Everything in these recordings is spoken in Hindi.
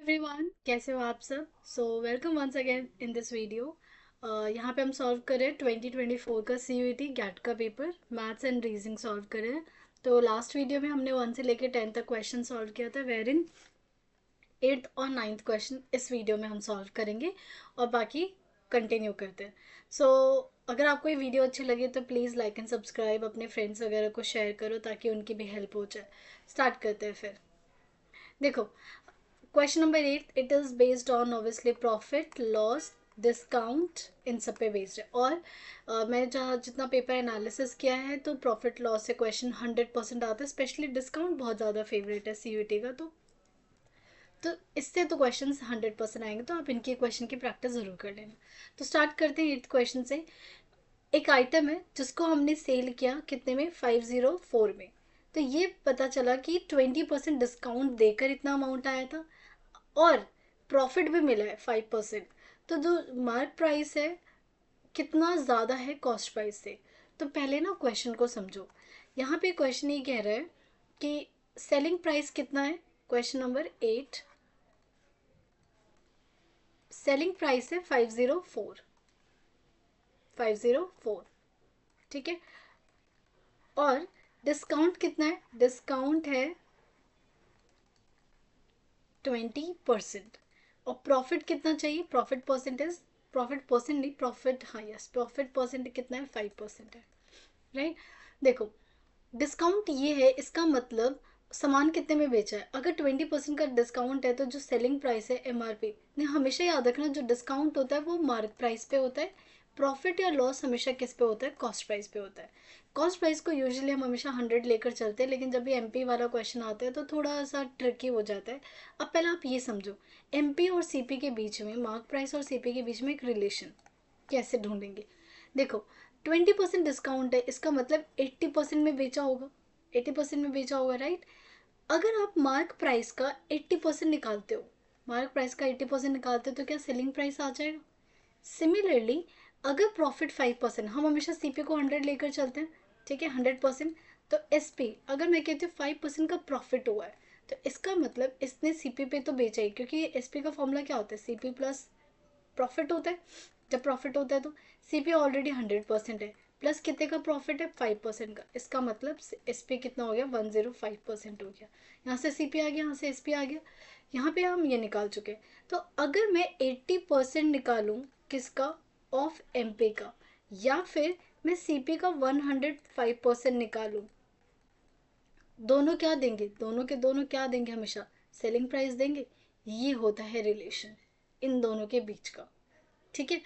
एवरीवन, कैसे हो आप सब। Welcome once again in this video. यहाँ पे हम सॉल्व कर रहे हैं 2024 का CUET गैट का paper maths and reasoning solve कर रहे हैं। तो लास्ट वीडियो में हमने 1 से लेकर 10 तक क्वेश्चन सॉल्व किया था, वेर इन 8th और 9th क्वेश्चन इस वीडियो में हम सॉल्व करेंगे और बाकी कंटिन्यू करते हैं। अगर आपको ये वीडियो अच्छी लगे तो प्लीज़ लाइक एंड सब्सक्राइब, अपने फ्रेंड्स वगैरह को शेयर करो ताकि उनकी भी हेल्प हो जाए। स्टार्ट करते हैं फिर। देखो, question number 8, it is based on obviously profit loss discount, इन सब पे बेस्ड है। और मैंने जहाँ जितना पेपर एनालिसिस किया है तो प्रॉफिट लॉस से क्वेश्चन 100% आता है, स्पेशली डिस्काउंट बहुत ज़्यादा फेवरेट है CUET का। तो इससे तो क्वेश्चन 100% आएंगे, तो आप इनके क्वेश्चन की प्रैक्टिस ज़रूर कर लेना। तो स्टार्ट करते हैं 8th क्वेश्चन से। एक आइटम है जिसको हमने सेल किया कितने में, 504 में। तो ये पता चला कि 20% डिस्काउंट देकर इतना अमाउंट आया था और प्रॉफिट भी मिला है 5%। तो जो मार्क प्राइस है कितना ज़्यादा है कॉस्ट प्राइस से। तो पहले ना क्वेश्चन को समझो। यहाँ पे क्वेश्चन ये कह रहा है कि सेलिंग प्राइस कितना है। क्वेश्चन नंबर 8, सेलिंग प्राइस है 504, ठीक है। और डिस्काउंट कितना है, डिस्काउंट है 20%। और प्रॉफिट कितना चाहिए, प्रॉफिट परसेंटेज, प्रॉफिट परसेंट नहीं, प्रॉफिट, हाँ यस, प्रॉफिट परसेंट कितना है, 5% है, राइट। देखो, डिस्काउंट ये है, इसका मतलब सामान कितने में बेचा है। अगर 20% का डिस्काउंट है तो जो सेलिंग प्राइस है MRP ने, हमेशा याद रखना जो डिस्काउंट होता है वो मार्क प्राइस पे होता है। प्रॉफिट या लॉस हमेशा किस पे होता है, कॉस्ट प्राइस पे होता है। कॉस्ट प्राइस को यूजुअली हम हमेशा 100 लेकर चलते हैं, लेकिन जब भी MP वाला क्वेश्चन आता है तो थोड़ा सा ट्रिकी हो जाता है। अब पहले आप ये समझो, MP और CP के बीच में, मार्क प्राइस और CP के बीच में एक रिलेशन कैसे ढूंढेंगे। देखो, 20% डिस्काउंट है, इसका मतलब 80% में बेचा होगा, 80% में बेचा होगा, राइट। अगर आप मार्क प्राइस का 80% निकालते हो, मार्क प्राइस का 80% निकालते हो तो क्या सेलिंग प्राइस आ जाएगा। सिमिलरली, अगर प्रॉफिट 5%, हम हमेशा CP को 100 लेकर चलते हैं, ठीक है, 100%। तो SP, अगर मैं कहती हूँ 5% का प्रॉफिट हुआ है, तो इसका मतलब इसने CP पे तो बेचा ही, क्योंकि SP का फॉर्मूला क्या होता है, CP प्लस प्रॉफिट होता है। जब प्रॉफिट होता है तो CP ऑलरेडी 100% है, प्लस कितने का प्रॉफिट है, 5% का। इसका मतलब SP कितना हो गया, 105% हो गया। यहाँ से CP आ गया, यहाँ से SP आ गया, यहाँ पे हम ये निकाल चुके हैं। तो अगर मैं 80% निकालूं किसका, ऑफ MP का, या फिर मैं CP का 105% निकालूं, दोनों क्या देंगे, दोनों के दोनों क्या देंगे, हमेशा सेलिंग प्राइस देंगे। ये होता है रिलेशन इन दोनों के बीच का, ठीक है।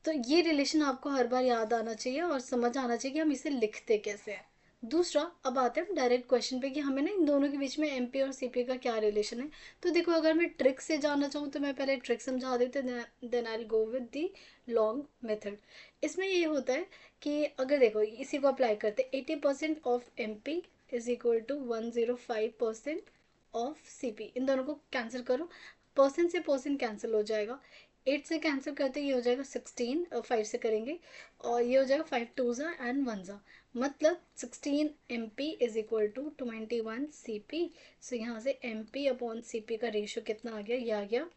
तो ये रिलेशन आपको हर बार याद आना चाहिए और समझ आना चाहिए कि हम इसे लिखते कैसे हैं। दूसरा, अब आते हैं डायरेक्ट क्वेश्चन पे कि हमें ना इन दोनों के बीच में MP और CP का क्या रिलेशन है। तो देखो, अगर मैं ट्रिक से जानना चाहूँ तो मैं पहले ट्रिक समझा देती हूँ, then I go with the long method. इसमें ये होता है कि अगर देखो इसी को अप्लाई करते, 80% of MP is equal to 105% of CP। इन दोनों को कैंसिल करो, परसेंट से परसेंट कैंसिल हो जाएगा। 8 से कैंसिल करते ये हो जाएगा 16, 5 से करेंगे और ये हो जाएगा 5 टू ज़ा एंड 1 ज़ा, मतलब 16 MP is equal to 21 CP। So यहाँ से MP अपॉन CP का रेशियो कितना आ गया, ये आ गया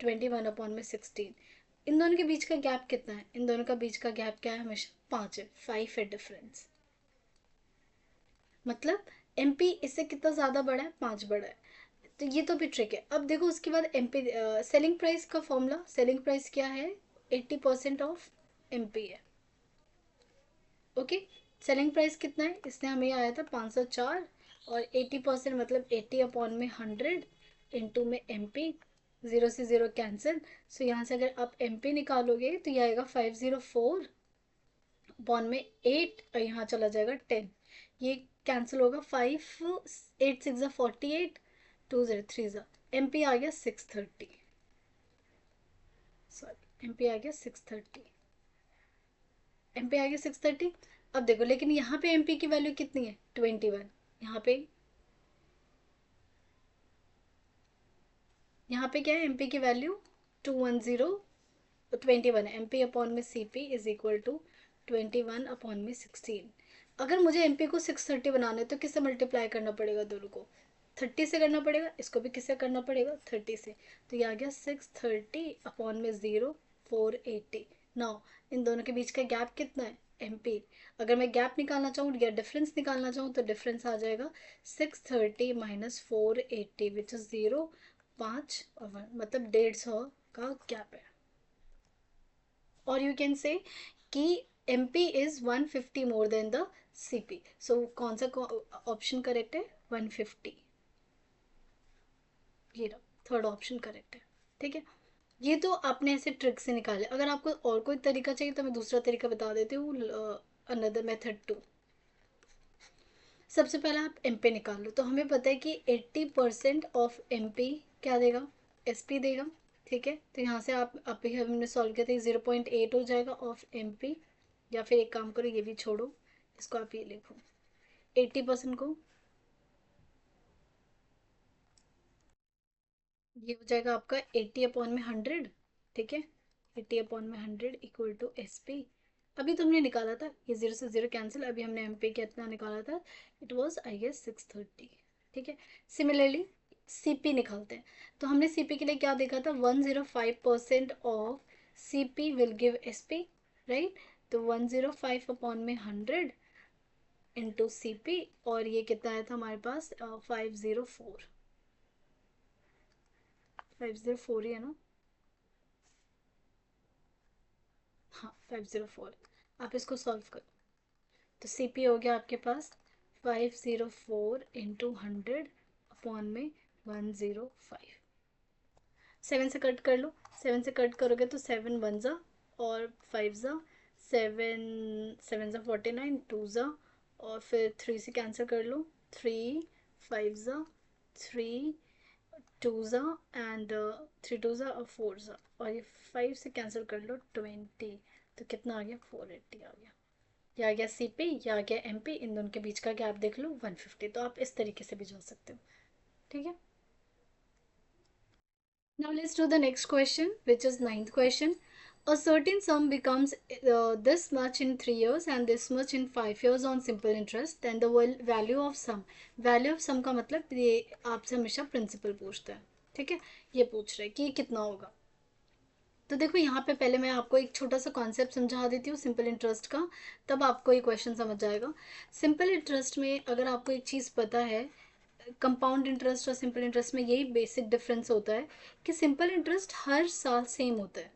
21 अपॉन में 16। इन दोनों के बीच का गैप कितना है, इन दोनों का बीच का गैप क्या है, हमेशा 5 है, 5 है डिफरेंस। मतलब MP इससे कितना ज़्यादा बड़ा है, 5 बड़ा है। तो ये तो भी ट्रिक है। अब देखो उसके बाद MP, सेलिंग प्राइस का फॉर्मूला, सेलिंग प्राइस क्या है, 80% ऑफ MP है, ओके। सेलिंग प्राइस कितना है, इसने हमें आया था 504, और 80% मतलब 80 अपॉन में 100 इंटू में MP, ज़ीरो से ज़ीरो कैंसिल। सो यहाँ से अगर आप MP निकालोगे तो ये आएगा 504 अपॉन में 8, और यहाँ चला जाएगा 10, ये कैंसिल होगा, 5 8 6 48, 2 0 3 MP आ गया 630, सॉरी MP आ गया 630, MP आ गया 630। अब देखो, लेकिन यहाँ पे MP की वैल्यू कितनी है, 21। यहाँ पे क्या है, MP की वैल्यू 21 है। MP अपॉन में CP is equal to 21 upon में 16। अगर मुझे MP को 630 बनाना है तो किससे मल्टीप्लाई करना पड़ेगा दोनों को, 30 से करना पड़ेगा, इसको भी किससे करना पड़ेगा, 30 से। तो ये आ गया 630 अपॉन में 0 480। नाउ इन दोनों के बीच का गैप कितना है, MP। अगर मैं गैप निकालना चाहूँ या डिफरेंस निकालना चाहूँ तो डिफरेंस आ जाएगा 630 माइनस 480 विच इज 0 5 और 1, मतलब 150 का गैप है। और यू कैन से कि MP is 150 more than the CP। सो कौन सा ऑप्शन करेक्ट है, 150। ये थर्ड ऑप्शन करेक्ट है। ठीक है, ये तो आपने ऐसे ट्रिक से निकाले। अगर आपको और कोई तरीका चाहिए तो मैं दूसरा तरीका बता देती हूँ, अनदर मेथड टू। सबसे पहले आप MP निकाल लो। तो हमें पता है कि 80% ऑफ MP क्या देगा, SP देगा। ठीक है, तो यहाँ से आप ही हमने सॉल्व किया था, 0.8 हो जाएगा ऑफ MP। या फिर एक काम करो, ये भी छोड़ो, इसको आप ये लिखो 80% को, ये हो जाएगा आपका 80 अपॉन में 100। ठीक है, 80 अपॉन में 100 इक्वल टू SP। अभी तुमने निकाला था, ये 0 से 0 कैंसिल, अभी हमने MP कितना निकाला था, इट वॉज आई गेस 630। ठीक है, सिमिलरली CP निकालते हैं। तो हमने CP के लिए क्या देखा था, 105% of CP will give SP, right. तो 105 अपॉन में 100 इंटू CP, और ये कितना आया था हमारे पास, 504। 504 ही है ना, हाँ 504। आप इसको सॉल्व करो तो CP हो गया आपके पास 504 इंटू 100 अपॉन में 105। 7 से कट कर लो, 7 से कट करोगे तो 7 वन ज़ा और 5 ज़ा, 7 7 ज़ा 49, 2 ज़ा और फिर 3 से कैंसिल कर लो, 3 5 ज़ा, 3 2 ज़ा एंड 3 2 ज़ा और 4 ज़ा, और ये 5 से कैंसिल कर लो 20। तो कितना आ गया, 480 आ गया। या आ गया CP या आ गया MP, इन दोनों के बीच का गैप देख लो 150। तो आप इस तरीके से भी जा सकते हो। ठीक है, now let's do the next question, which is ninth question. A certain sum becomes this much in 3 years and this much in 5 years on simple interest, then the value of sum, value of sum का मतलब ये आपसे हमेशा प्रिंसिपल पूछता है। ठीक है, ये पूछ रहा है कि ये कितना होगा। तो देखो यहाँ पे पहले मैं आपको एक छोटा सा कॉन्सेप्ट समझा देती हूँ सिंपल इंटरेस्ट का, तब आपको ये क्वेश्चन समझ जाएगा। सिंपल इंटरेस्ट में अगर आपको एक चीज़ पता है, कंपाउंड इंटरेस्ट और सिंपल इंटरेस्ट में यही बेसिक डिफरेंस होता है कि सिंपल इंटरेस्ट हर साल सेम होता है।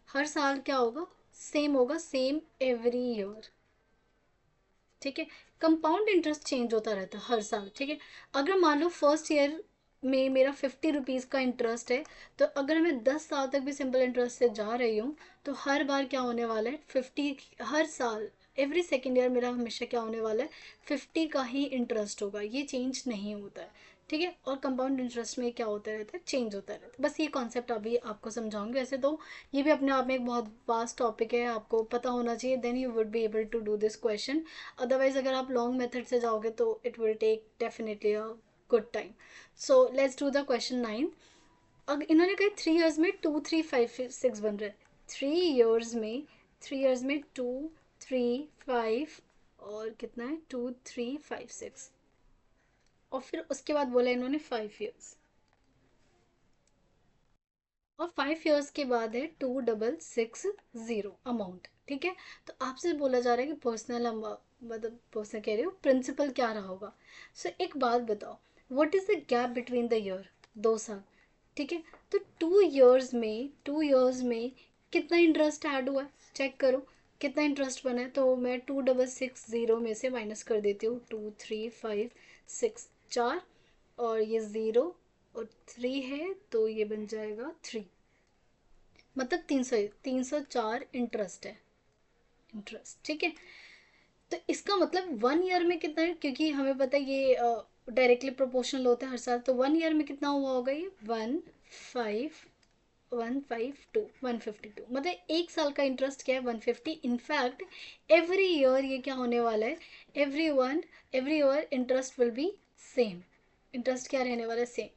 हर साल क्या होगा, सेम होगा, सेम एवरी ईयर। ठीक है, कंपाउंड इंटरेस्ट चेंज होता रहता है हर साल। ठीक है, अगर मान लो फर्स्ट ईयर में मेरा 50 रुपीज़ का इंटरेस्ट है, तो अगर मैं 10 साल तक भी सिंपल इंटरेस्ट से जा रही हूँ तो हर बार क्या होने वाला है, 50, हर साल एवरी सेकेंड ईयर मेरा हमेशा क्या होने वाला है, 50 का ही इंटरेस्ट होगा, ये चेंज नहीं होता है। ठीक है, और कंपाउंड इंटरेस्ट में क्या होता रहता है, चेंज होता रहता है। बस ये कॉन्सेप्ट अभी आपको समझाऊंगी। वैसे तो ये भी अपने आप में एक बहुत वास्ट टॉपिक है, आपको पता होना चाहिए, then you would be able to do this question. Otherwise अगर आप लॉन्ग मेथड से जाओगे तो it will take definitely a good time. So let's do the question 9। अगर इन्होंने कहा 3 ईयर्स में 2 3 5 6 बन रहा है, 3 ईयर्स में 2 3 5 और कितना है 2 3 5 6, और फिर उसके बाद बोला इन्होंने 5 ईयर्स, और 5 ईयर्स के बाद है 2660 अमाउंट। ठीक है, तो आपसे बोला जा रहा है कि पर्सनल मतलब पर्सनल कह रही हो प्रिंसिपल क्या रहा होगा। सो एक बात बताओ, what is the gap between the year, 2 साल। ठीक है, तो 2 ईयर्स में कितना इंटरेस्ट ऐड हुआ है, चेक करो कितना इंटरेस्ट बना है। तो मैं 2660 में से माइनस कर देती हूँ 2 3 5 6, 4, और ये 0 और 3 है तो ये बन जाएगा 3, मतलब 304 इंटरेस्ट है, इंटरेस्ट। ठीक है, तो इसका मतलब 1 ईयर में कितना है, क्योंकि हमें पता है ये डायरेक्टली प्रोपोर्शनल होता है हर साल, तो 1 ईयर में कितना हुआ होगा, ये 15152 मतलब 1 साल का इंटरेस्ट क्या है, 150। इनफैक्ट एवरी ईयर ये क्या होने वाला है, every year interest will be same, interest क्या रहने वाला है, सेम।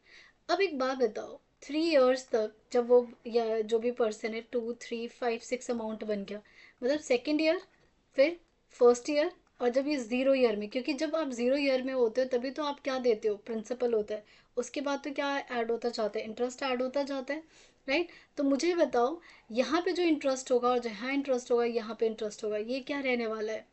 अब एक बात बताओ, 3 ईयर्स तक जब वो या जो भी पर्सन है 2 3 5 6 अमाउंट बन गया, मतलब सेकेंड ईयर, फिर फर्स्ट ईयर और जब ये 0 ईयर में, क्योंकि जब आप 0 ईयर में होते हो तभी तो आप क्या देते हो, प्रिंसिपल होता है, उसके बाद तो क्या ऐड होता जाता है, इंटरेस्ट ऐड होता जाता है, राइट। तो मुझे ये बताओ, यहाँ पे जो इंटरेस्ट होगा और जहाँ इंटरेस्ट होगा यहाँ पे इंटरेस्ट होगा, ये क्या रहने वाला है,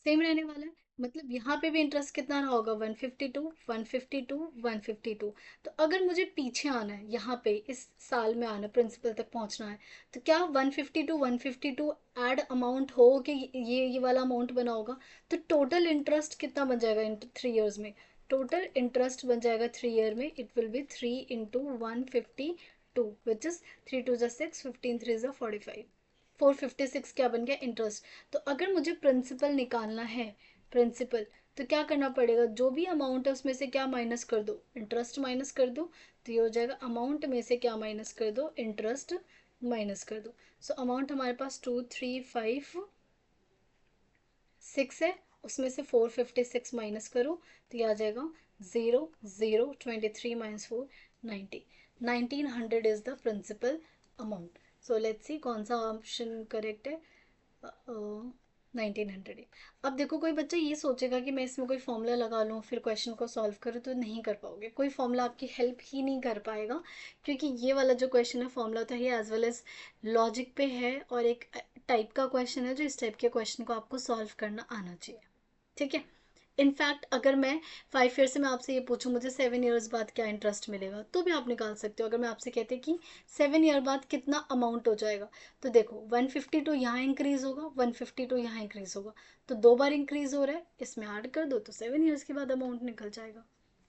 सेम रहने वाला है। मतलब यहाँ पे भी इंटरेस्ट कितना रहा होगा, 152, 152, 152। तो अगर मुझे पीछे आना है, यहाँ पे इस साल में आना है, प्रिंसिपल तक पहुँचना है, तो क्या 152 152 ऐड अमाउंट हो कि ये वाला अमाउंट बना होगा। तो टोटल इंटरेस्ट कितना बन जाएगा इन 3 ईयर्स में, टोटल इंटरेस्ट बन जाएगा 3 ईयर में, it will be 3 × 152, which is 3 × 2 = 6, 15 × 3 = 45, 456 क्या बन गया, इंटरेस्ट। तो अगर मुझे प्रिंसिपल निकालना है, प्रिंसिपल, तो क्या करना पड़ेगा, जो भी अमाउंट है उसमें से क्या माइनस कर दो, इंटरेस्ट माइनस कर दो। तो ये हो जाएगा अमाउंट में से क्या माइनस कर दो, इंटरेस्ट माइनस कर दो। सो अमाउंट हमारे पास 2356 है, उसमें से 456 माइनस करो, तो ये आ जाएगा 0 0 23 - 4 90, 1900 is the principal amount. So let's see कौन सा ऑप्शन करेक्ट है, 1900। अब देखो कोई बच्चा ये सोचेगा कि मैं इसमें कोई फॉर्मूला लगा लूँ फिर क्वेश्चन को सॉल्व करूँ, तो नहीं कर पाओगे, कोई फॉर्मूला आपकी हेल्प ही नहीं कर पाएगा, क्योंकि ये वाला जो क्वेश्चन है फॉर्मूला तो है एज वेल एज लॉजिक पे है, और एक टाइप का क्वेश्चन है जो इस टाइप के क्वेश्चन को आपको सॉल्व करना आना चाहिए, ठीक है। इनफैक्ट अगर मैं 5 ईयर से मैं आपसे ये पूछूं मुझे 7 ईयर्स बाद क्या इंटरेस्ट मिलेगा, तो भी आप निकाल सकते हो। अगर मैं आपसे कहते कि 7 ईयर बाद कितना अमाउंट हो जाएगा, तो देखो 152 यहाँ इंक्रीज होगा, 152 यहाँ इंक्रीज होगा, तो 2 बार इंक्रीज हो रहा है, इसमें ऐड कर दो तो 7 ईयर्स के बाद अमाउंट निकल जाएगा,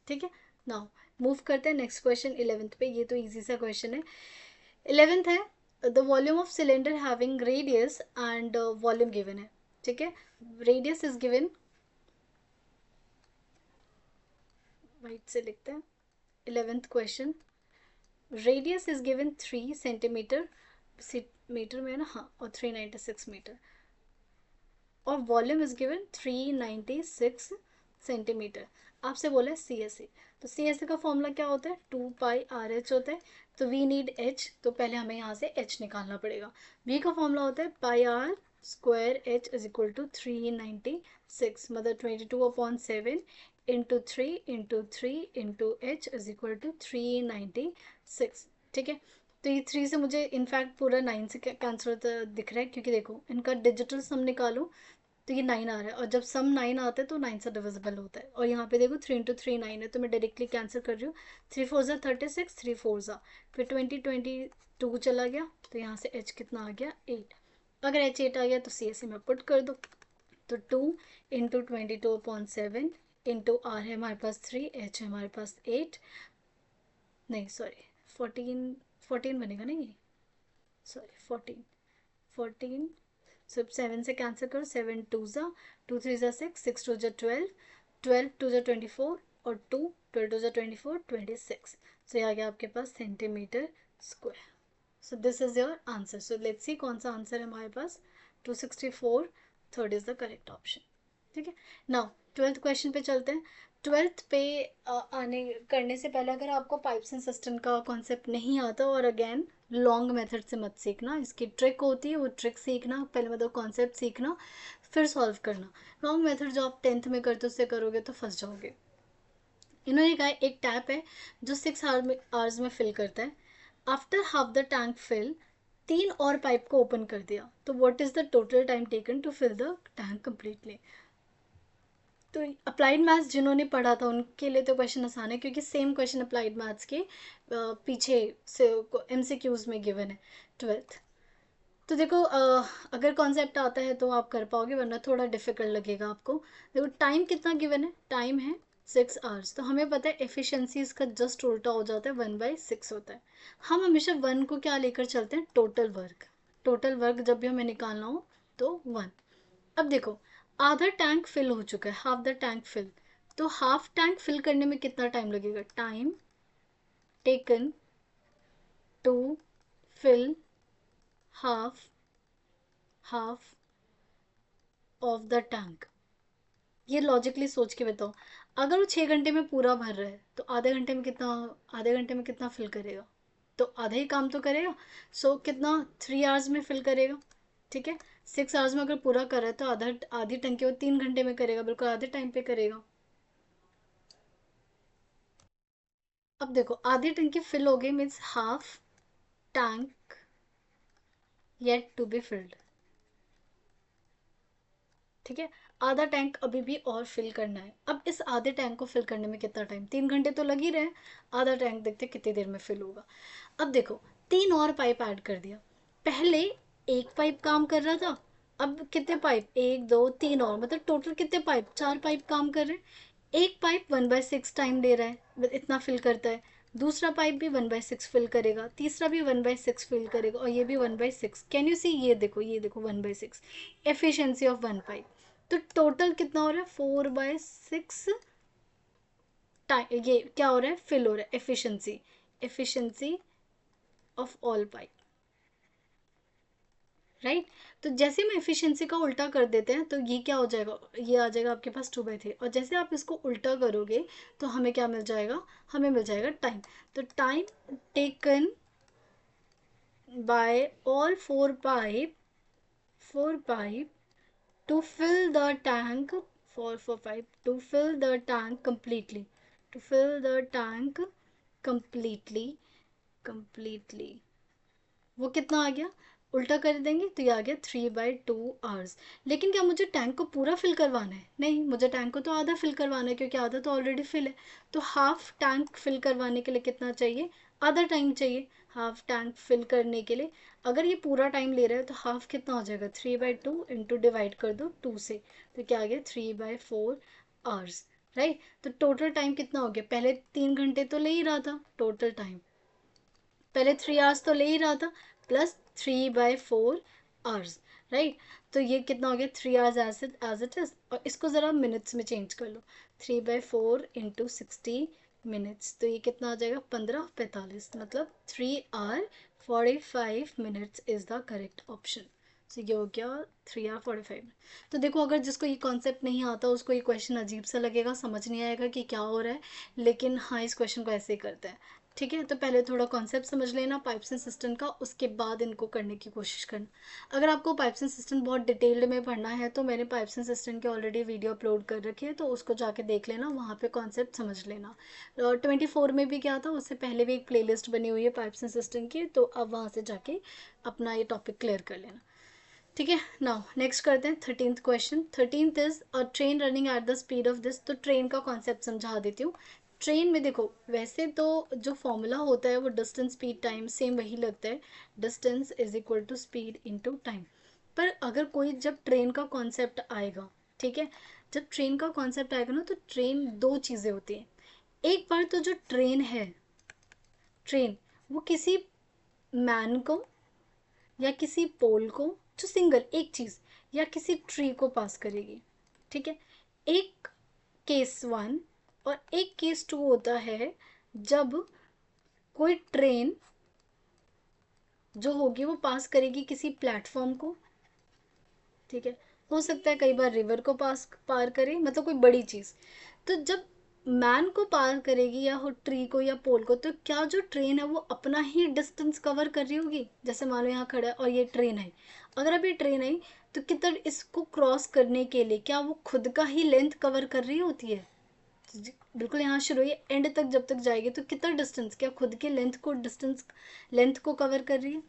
ठीक है। नाउ मूव करते हैं नेक्स्ट क्वेश्चन 11th पे, ये तो ईजी सा क्वेश्चन है। 11th है, the volume of cylinder having radius and volume given है, ठीक है। रेडियस इज गिवन, वाइट से लिखते हैं। 11th question, radius is given 3 centimetre, metre में है ना, हाँ, और 396 मीटर, और वॉल्यूम इज गिवन 396 सेंटीमीटर। आपसे बोला है सी एस सी, तो सी एस सी का फॉर्मूला क्या होता है, 2πRH होता है। तो वी नीड H, तो पहले हमें यहाँ से H निकालना पड़ेगा। V का फॉर्मूला होता है πr² H is equal to 396, मतलब 22/7 into 3 into 3 into H is equal to 396, ठीक है। तो ये 3 से मुझे इनफैक्ट पूरा 9 से कैंसिल होता दिख रहा है, क्योंकि देखो इनका डिजिटल सम निकालो तो ये 9 आ रहा है, और जब सम 9 आता है तो 9 से डिविजिबल होता है, और यहाँ पे देखो 3 × 3 9 है, तो मैं डायरेक्टली कैंसिल कर रही हूँ। 3 4 ज़ा 36, 3 4 ज़ा फिर 22 चला गया, तो यहाँ से H कितना आ गया 8। अगर H 8 आ गया तो सी एस सी में पुट कर दो, तो 2 × 22/7 इंटू R है हमारे पास 3, H है हमारे पास 8, नहीं सॉरी 14, 14 बनेगा नहीं, सॉरी 14, 14, सो 7 से कैंसिल करो, 7 2 ज़ा 2 3 ज़ा 6, 6 2 ज़ा 12, 12 2 ज़ा 24, और 2 12 2 ज़ा 24, 26। सो ये आ गया आपके पास centimetre square. So this is your answer. So let's see कौन सा आंसर है हमारे पास, 264, third is the correct option, ठीक है। नाउ 12th क्वेश्चन पे चलते हैं। 12th पे आने करने से पहले अगर आपको पाइप्स एंड सिस्टम का कॉन्सेप्ट नहीं आता, और अगेन लॉन्ग मेथड से मत सीखना, इसकी ट्रिक होती है वो ट्रिक सीखना, पहले मतलब कॉन्सेप्ट सीखना फिर सॉल्व करना। लॉन्ग मेथड जो आप 10th में करते उससे करोगे तो फंस जाओगे। इन्होंने कहा एक टैप है जो 6 आवर्स में फिल करता है, after half the tank fill 3 और पाइप को ओपन कर दिया, तो what is the total time taken to fill the tank completely. तो अप्लाइड मैथ्स जिन्होंने पढ़ा था उनके लिए तो क्वेश्चन आसान है, क्योंकि सेम क्वेश्चन अप्लाइड मैथ्स के पीछे से MCQs में गिवन है 12th। तो देखो अगर कॉन्सेप्ट आता है तो आप कर पाओगे, वरना थोड़ा डिफिकल्ट लगेगा आपको। देखो टाइम कितना गिवन है, टाइम है 6 आवर्स, तो हमें पता है एफिशिएंसी इसका जस्ट उल्टा हो जाता है, 1/6 होता है। हम हमेशा 1 को क्या लेकर चलते हैं, टोटल वर्क, टोटल वर्क जब भी हमें निकालना हो तो 1। अब देखो आधा टैंक फिल हो चुका है, हाफ द टैंक फिल, तो हाफ टैंक फिल करने में कितना टाइम लगेगा, time taken to fill half half of the tank. ये लॉजिकली सोच के बताओ, अगर वो 6 घंटे में पूरा भर रहा है तो आधे घंटे में कितना, आधे घंटे में कितना फिल करेगा, तो आधा ही काम तो करेगा। सो कितना 3 आवर्स में फिल करेगा, ठीक है। 6 आवर्स में अगर पूरा कर रहा है तो आधी टंकी वो 3 घंटे में करेगा, बिल्कुल आधे टाइम पे करेगा। अब देखो आधी टंकी फिल हो गई, means half tank yet to be filled. ठीक है, आधा टैंक अभी भी और फिल करना है। अब इस आधे टैंक को फिल करने में कितना टाइम, 3 घंटे तो लग ही रहे हैं। आधा टैंक देखते कितनी देर में फिल होगा। अब देखो 3 और पाइप ऐड कर दिया। पहले एक पाइप काम कर रहा था, अब कितने पाइप, 1 2 3 और, मतलब टोटल कितने पाइप, 4 पाइप काम कर रहे हैं। एक पाइप 1/6 टाइम ले रहा है, इतना फिल करता है। दूसरा पाइप भी 1/6 फिल करेगा, तीसरा भी 1/6 फिल करेगा, और ये भी 1/6। कैन यू सी, ये देखो 1/6 एफिशिएंसी ऑफ वन पाइप। तो टोटल कितना हो रहा है, 4/6 टाइम, ये क्या हो रहा है, फिल हो रहा है। Efficiency, efficiency of all pipe, right. तो जैसे हम एफिशिएंसी का उल्टा कर देते हैं तो ये क्या हो जाएगा, ये आ जाएगा आपके पास 2/3। और जैसे आप इसको उल्टा करोगे तो हमें क्या मिल जाएगा, हमें मिल जाएगा टाइम। तो time taken by all four pipe to fill the tank, for pipe to fill the tank completely, to fill the tank completely, वो कितना आ गया, उल्टा कर देंगे तो ये आ गया 3/2 आवर्स। लेकिन क्या मुझे टैंक को पूरा फिल करवाना है, नहीं, मुझे टैंक को तो आधा फिल करवाना है, क्योंकि आधा तो ऑलरेडी फिल है। तो हाफ टैंक फिल करवाने के लिए कितना चाहिए, आधा टाइम चाहिए। हाफ टैंक फिल करने के लिए अगर ये पूरा टाइम ले रहा है तो हाफ कितना हो जाएगा, 3/2 इंटू डिवाइड कर दो 2 से, तो क्या आ गया 3/4 आवर्स, राइट। तो टोटल टाइम कितना हो गया, पहले 3 घंटे तो ले ही रहा था टोटल टाइम, पहले 3 आवर्स तो ले ही रहा था, प्लस 3/4 आवर्स, राइट। तो ये कितना हो गया, 3 आवर्स एज इट इज। और इसको ज़रा मिनट्स में चेंज कर लो, 3/4 इंटू 60 मिनट्स, तो ये कितना आ जाएगा, 15/45, मतलब 3 hour 45 minutes is the correct option. तो ये हो गया 3 hour 45 minutes। तो देखो अगर जिसको ये कॉन्सेप्ट नहीं आता उसको ये क्वेश्चन अजीब सा लगेगा, समझ नहीं आएगा कि क्या हो रहा है, लेकिन हाँ इस क्वेश्चन को ऐसे ही करते हैं। ठीक है, तो पहले थोड़ा कॉन्सेप्ट समझ लेना पाइप्स एंड सिस्टम का, उसके बाद इनको करने की कोशिश करना। अगर आपको पाइप्स एंड सिस्टम बहुत डिटेल्ड में पढ़ना है तो मैंने पाइप्स एंड सिस्टम की ऑलरेडी वीडियो अपलोड कर रखी है, तो उसको जाके देख लेना, वहाँ पे कॉन्सेप्ट समझ लेना। 24 में भी क्या था, उससे पहले भी एक प्लेलिस्ट बनी हुई है पाइप्स एंड सिस्टम की, तो अब वहाँ से जाके अपना ये टॉपिक क्लियर कर लेना। ठीक है, नाउ नेक्स्ट करते हैं 13th question. 13th is a train running at the speed of this. तो ट्रेन का कॉन्सेप्ट समझा देती हूँ। ट्रेन में देखो वैसे तो जो फॉर्मूला होता है वो डिस्टेंस स्पीड टाइम सेम वही लगता है, distance is equal to speed into time. पर अगर कोई जब ट्रेन का कॉन्सेप्ट आएगा, ठीक है, जब ट्रेन का कॉन्सेप्ट आएगा ना तो ट्रेन दो चीज़ें होती हैं। एक बार तो जो ट्रेन है, ट्रेन वो किसी मैन को या किसी पोल को, जो सिंगल एक चीज़, या किसी ट्री को पास करेगी। ठीक है, एक केस वन। और एक केस टू होता है जब कोई ट्रेन जो होगी वो पास करेगी किसी प्लेटफॉर्म को। ठीक है, हो सकता है कई बार रिवर को पार करे, मतलब कोई बड़ी चीज़। तो जब मैन को पार करेगी या हो ट्री को या पोल को, तो क्या जो ट्रेन है वो अपना ही डिस्टेंस कवर कर रही होगी। जैसे मान लो यहाँ खड़ा है और ये ट्रेन है, अगर अभी ट्रेन आई तो कितना इसको क्रॉस करने के लिए क्या वो खुद का ही लेंथ कवर कर रही होती है। बिल्कुल यहाँ शुरू हुई एंड तक जब तक जाएगी तो कितना डिस्टेंस, क्या खुद के लेंथ को कवर कर रही है।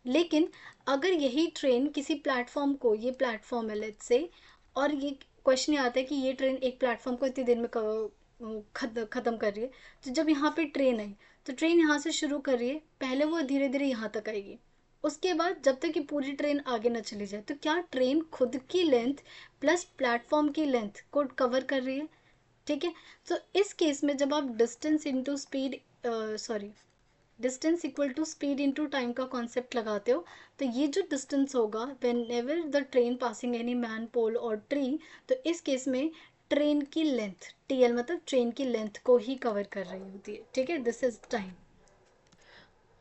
लेकिन अगर यही ट्रेन किसी प्लेटफॉर्म को, ये प्लेटफॉर्म है लेट्स से, और ये क्वेश्चन ये आता है कि ये ट्रेन एक प्लेटफॉर्म को इतनी देर में ख़त्म कर रही है। तो जब यहाँ पे ट्रेन आई तो ट्रेन यहाँ से शुरू कर रही है, पहले वो धीरे धीरे यहाँ तक आएगी, उसके बाद जब तक कि पूरी ट्रेन आगे न चली जाए तो क्या ट्रेन खुद की लेंथ प्लस प्लेटफॉर्म की लेंथ को कवर कर रही है। ठीक है, तो इस केस में जब आप distance into speed, sorry, distance equal to speed into time का कॉन्सेप्ट लगाते हो, तो ये जो डिस्टेंस होगा whenever the train passing any man pole और ट्री, तो इस केस में ट्रेन की लेंथ, टी एल मतलब ट्रेन की लेंथ को ही कवर कर रही होती है। ठीक है, दिस इज टाइम।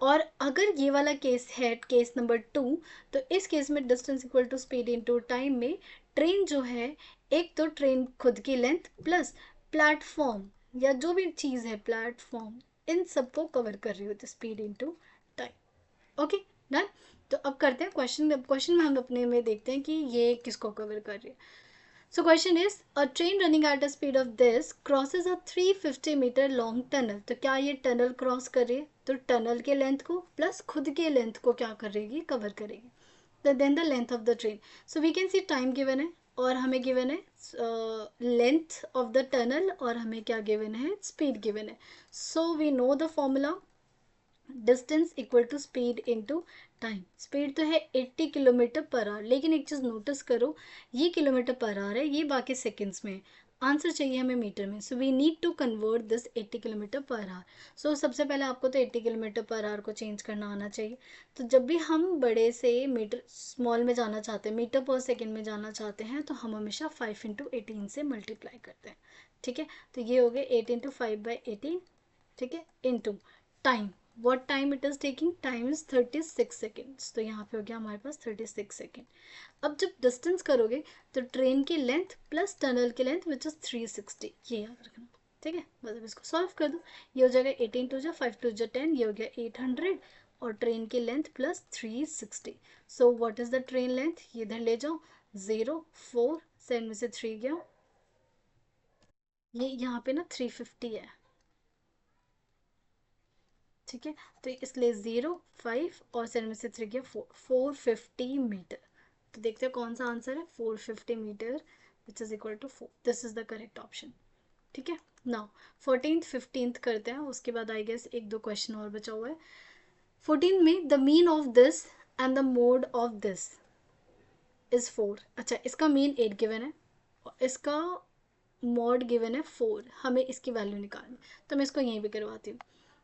और अगर ये वाला केस है केस नंबर 2, तो इस केस में distance equal to speed into time में ट्रेन जो है, एक तो ट्रेन खुद की लेंथ प्लस प्लेटफॉर्म या जो भी चीज़ है प्लेटफॉर्म, इन सबको कवर कर रही होती है, speed into time. Okay, done. तो अब करते हैं क्वेश्चन में हम अपने में देखते हैं कि ये किसको कवर कर रही है। So question is a train running at a speed of this crosses a 350 metre long tunnel. तो क्या ये टनल क्रॉस कर रही है? तो टनल के लेंथ को प्लस खुद के लेंथ को क्या करेगी? कवर करेगी। तो then the length of the train, so we can see time given है और हमें गिवन है लेंथ ऑफ द टनल और हमें क्या गिवन है? स्पीड गिवन है। So we know the formula, distance equal to speed into time. Speed तो है 80 किलोमीटर पर आवर, लेकिन एक चीज़ नोटिस करो, ये किलोमीटर पर आवर है, ये बाकी सेकंड्स में है। आंसर चाहिए हमें मीटर में, so we need to convert this 80 kilometre per hour. सो सबसे पहले आपको तो 80 किलोमीटर पर आवर को चेंज करना आना चाहिए। तो जब भी हम बड़े से मीटर स्मॉल में जाना चाहते हैं, मीटर पर सेकेंड में जाना चाहते हैं, तो हम हमेशा 5 इंटू 18 से मल्टीप्लाई करते हैं। ठीक है, तो ये हो गया 8 इंटू 5/18। ठीक है, into time, what time it is taking? time is 36 seconds। तो यहाँ पे हो गया हमारे पास 36 सेकेंड। अब जब डिस्टेंस करोगे तो ट्रेन की लेंथ प्लस टनल की लेंथ विच इज 360, ये याद रखना। ठीक है, मतलब इसको सॉल्व कर दो, ये हो जाएगा 18 टू जा 5 टू जा 10, ये हो गया 800 और ट्रेन की length plus 360। So what is the train length? ये इधर ले जाओ, 0 4 7 में से 3 गया, ये यहाँ पे ना 350 है। ठीक है, तो इसलिए 0 5 और 7 में से 3 गया 450 मीटर। तो देखते हैं कौन सा आंसर है, 450 metre which is equal to 4। This is the correct option. ठीक है, नाउ 14th 15th करते हैं, उसके बाद आई गेस एक दो क्वेश्चन और बचा हुआ है। 14 में the mean of this and the mode of this is 4। अच्छा, इसका मीन 8 गिवन है और इसका मॉड गिवन है 4, हमें इसकी वैल्यू निकालनी। तो मैं इसको यहीं पे करवाती हूँ।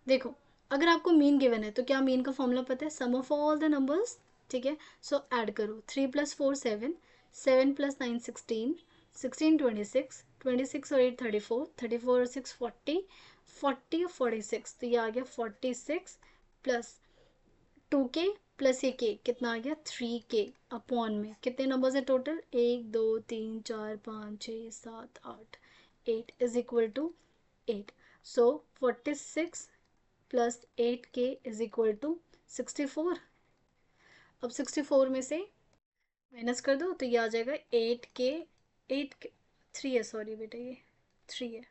देखो, अगर आपको मीन गिवन है तो क्या मीन का फॉर्मूला पता है? सम ऑफ ऑल द नंबर्स। ठीक है, सो ऐड करो, 3 + 4 7, 7 + 9 16, 16 26, 26 और 8 34, 34 और 6 40, 40 और 46, तो ये आ गया 46 प्लस 2k प्लस ये के कितना आ गया? 3k अपॉन में कितने नंबर्स है टोटल? 1 2 3 4 5 6 7 8, 8 is equal to 8। सो 46 plus 8k is equal to 64। अब 64 में से माइनस कर दो तो ये आ जाएगा 8k, 8k 3 है, सॉरी बेटा ये 3 है,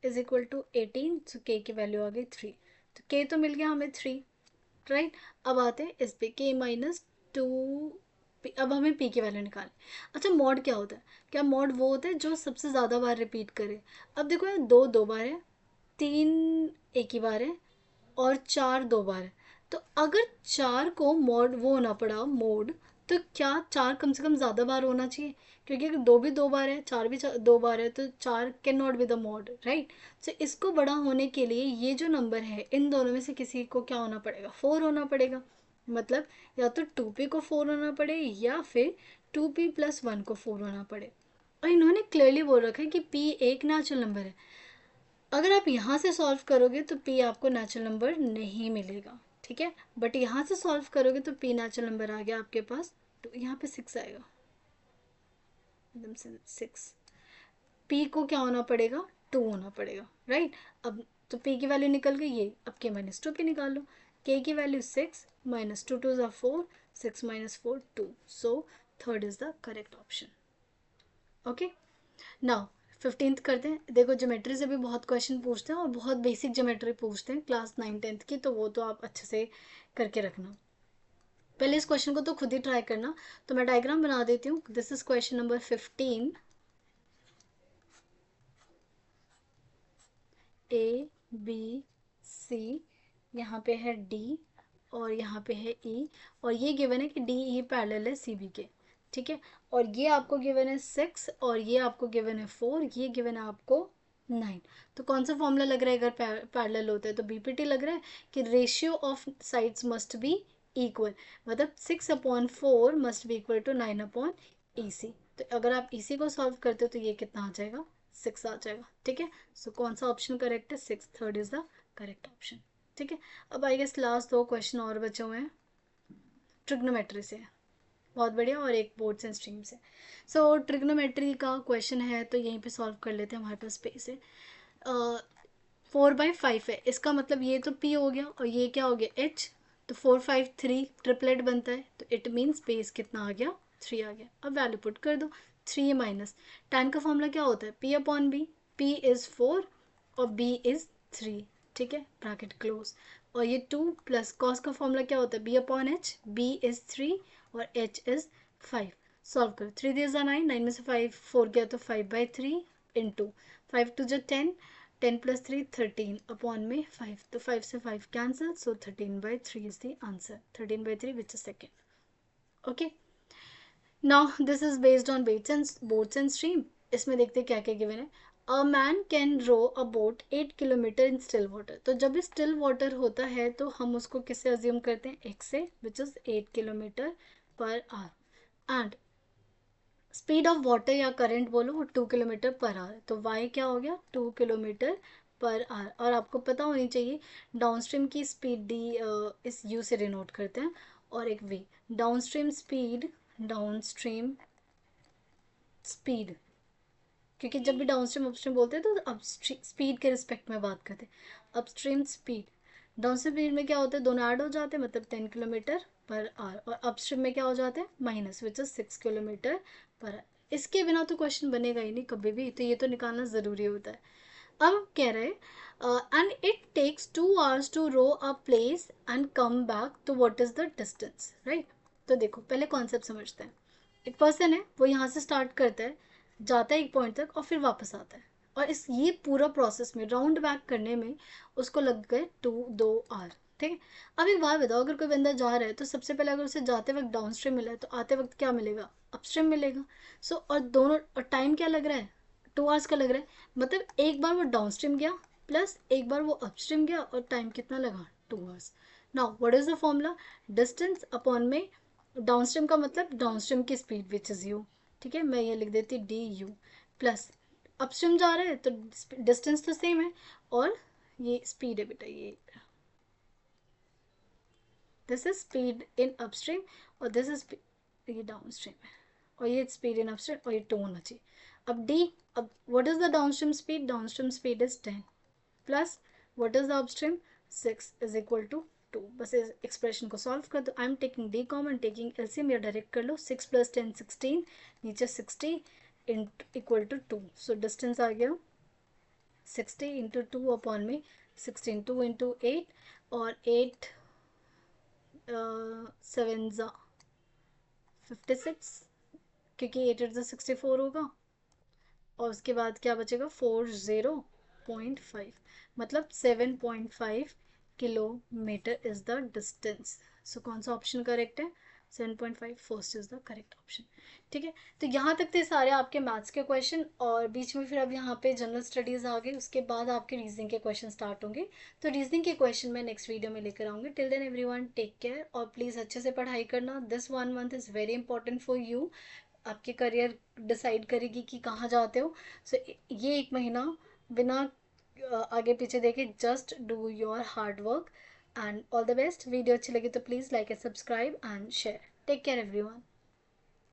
इज इक्वल टू 18। सो k की वैल्यू आ गई 3, तो k तो मिल गया हमें 3। राइट, अब आते हैं इस पे k-2। अब हमें p की वैल्यू निकालनी। अच्छा, मॉड क्या होता है? क्या मॉड वो होता है जो सबसे ज़्यादा बार रिपीट करे? अब देखो यार, 2 2 बार है, 3 एक ही बार है और 4 2 बार है। तो अगर 4 को मॉड वो होना पड़ा मोड, तो क्या 4 कम से कम ज़्यादा बार होना चाहिए? क्योंकि अगर 2 भी 2 बार है, 4 भी 2 बार है, तो 4 can not be the mod, right. So इसको बड़ा होने के लिए ये जो नंबर है, इन दोनों में से किसी को क्या होना पड़ेगा? 4 होना पड़ेगा। मतलब या तो 2p को 4 होना पड़े या फिर 2p+1 को 4 होना पड़े। और इन्होंने क्लियरली बोल रखा है कि p एक नेचुरल नंबर है। अगर आप यहाँ से सॉल्व करोगे तो p आपको नेचुरल नंबर नहीं मिलेगा। ठीक है, बट यहाँ से सॉल्व करोगे तो p नेचुरल नंबर आ गया आपके पास, तो यहाँ पे 6 आएगा, एकदम से 6। p को क्या होना पड़ेगा? 2 होना पड़ेगा, राइट। अब तो p की वैल्यू निकल गई, ये अब k-2p निकाल लो। k की वैल्यू 6 -2 2 ज़ा 4, 6 - 4 2, so third is the correct option. Okay, now 15th करते हैं। देखो, ज्योमेट्री से भी बहुत क्वेश्चन पूछते हैं और बहुत बेसिक ज्योमेट्री पूछते हैं क्लास 9 10th की, तो वो तो आप अच्छे से करके रखना। पहले इस क्वेश्चन को तो खुद ही ट्राई करना। तो मैं डायग्राम बना देती हूँ। This is question number 15। A B C, यहाँ पे है D और यहाँ पे है E, और ये गिवन है कि DE पैरेलल है CB के। ठीक है, और ये आपको गिवन है 6 और ये आपको गिवन है 4, ये गिवन है आपको 9। तो कौन सा फॉर्मूला लग रहा है अगर पैरेलल होता है? तो BPT लग रहा है कि ratio of sides must be equal, मतलब 6/4 must be equal to 9/EC। तो अगर आप EC को सॉल्व करते हो तो ये कितना आ जाएगा? 6 आ जाएगा। ठीक है, सो कौन सा ऑप्शन करेक्ट है? 6, third is the correct option. ठीक है, अब आई गेस लास्ट 2 क्वेश्चन और बचे हुए हैं ट्रिग्नोमेट्री से। बहुत बढ़िया, और एक बोर्ड्स एंड स्ट्रीम से। सो ट्रिग्नोमेट्री का क्वेश्चन है तो यहीं पे सॉल्व कर लेते हैं, हमारे पास स्पेस है। 4/5 है, इसका मतलब ये तो P हो गया और ये क्या हो गया? H। तो 4 5 3 ट्रिपलेट बनता है, तो इट मीन्स बेस कितना आ गया, 3 आ गया। अब वैल्यू पुट कर दो, 3 माइनस tan का फॉर्मूला क्या होता है, p upon b, p is 4 और b इज़ 3, ठीक है, ब्रैकेट क्लोज। और ये 2 प्लस कॉस का फॉर्मूला क्या होता है, b upon H, b is 3 और h इज़ 5। सॉल्व करो, 3 3 9, 9 में से 5 4 गया तो 5/3 इंटू 5 2 10, 10 प्लस 3 13 अपॉन में 5, तो 5 से 5 cancel, so 13/3 is the answer, 13/3 which is second. Okay, now this is based on boats and stream. इसमें देखते हैं क्या क्या गिवन है। A man can row a boat 8 kilometre in still water. तो जब भी स्टिल वाटर होता है तो हम उसको किससे अज्यूम करते हैं, x से, which is 8 kilometre per our. And speed of water या करंट बोलो वो 2 किलोमीटर पर आवर, तो y क्या हो गया, 2 किलोमीटर पर आवर। और आपको पता होनी चाहिए डाउनस्ट्रीम की स्पीड डी इस u से डिनोट करते हैं, और एक v, डाउनस्ट्रीम स्पीड क्योंकि जब भी डाउनस्ट्रीम अपस्ट्रीम बोलते हैं तो अपस्ट्रीम स्पीड के रिस्पेक्ट में बात करते हैं। अपस्ट्रीम स्पीड, डाउनस्ट्रीम स्पीड में क्या होता है, दोनों ऐड हो जाते हैं, मतलब 10 किलोमीटर पर आवर, और अपस्ट्रीम में क्या हो जाते हैं, minus, which is 6 kilometre per our. इसके बिना तो क्वेश्चन बनेगा ही नहीं कभी भी, तो ये तो निकालना ज़रूरी होता है। अब कह रहे and it takes 2 hours to row a place and come back, तो what is the distance, right. तो देखो पहले कॉन्सेप्ट समझते हैं। एक पर्सन है, वो यहाँ से स्टार्ट करता है, जाता है एक पॉइंट तक और फिर वापस आता है, और इस ये पूरा प्रोसेस में राउंड बैक करने में उसको लग गए 2 hour, ठीक है। अब एक बात बताओ, अगर कोई बंदा जा रहा है तो सबसे पहले अगर उसे जाते वक्त डाउन स्ट्रीम मिला है तो आते वक्त क्या मिलेगा, अपस्ट्रीम मिलेगा। सो और दोनों, और टाइम क्या लग रहा है, 2 hours का लग रहा है, मतलब एक बार वो डाउन स्ट्रीम गया प्लस एक बार वो अपस्ट्रीम गया, और टाइम कितना लगा, 2 hours। Now what is the formula, distance upon में डाउनस्ट्रीम का मतलब डाउनस्ट्रीम की स्पीड विच इज यू, ठीक है, मैं ये लिख देती डी यू, प्लस अपस्ट्रीम जा रहा है तो डिस्टेंस तो सेम है, और ये स्पीड है बेटा, ये this is speed in upstream, और दिस इज ये डाउनस्ट्रीम है, और ये स्पीड इन अपस्ट्रीम, और ये टोन है जी। अब डी, अब what is the downstream speed is 10 plus what is the upstream 6 is equal to 2। बस इस एक्सप्रेशन को सॉल्व कर दो। I am taking d common, taking LCM, या डायरेक्ट कर लो, 6 + 10 16, नीचे 60 इक्वल टू 2, सो डिस्टेंस आ गया 60 इंटू 2 अपॉन में 16, 2 इंटू 8, और 8 7 56, क्योंकि 8 8 64 होगा, और उसके बाद क्या बचेगा 40.5, मतलब 7.5 किलोमीटर इज द डिस्टेंस। सो कौन सा ऑप्शन करेक्ट है, 7.5, first is the correct option, ठीक है। तो यहाँ तक थे सारे आपके मैथ्स के क्वेश्चन, और बीच में फिर अब यहाँ पे जनरल स्टडीज़ आ गए, उसके बाद आपके रीजनिंग के क्वेश्चन स्टार्ट होंगे। तो रीजनिंग के क्वेश्चन मैं नेक्स्ट वीडियो में लेकर आऊँगी। Till then everyone take care, और प्लीज़ अच्छे से पढ़ाई करना। This 1 month is very important for you, आपके करियर डिसाइड करेगी कि कहाँ जाते हो। सो ये एक महीना बिना आगे पीछे देखे just do your hard work, and all the best. Video अच्छी लगी तो please like and subscribe and share. Take care everyone.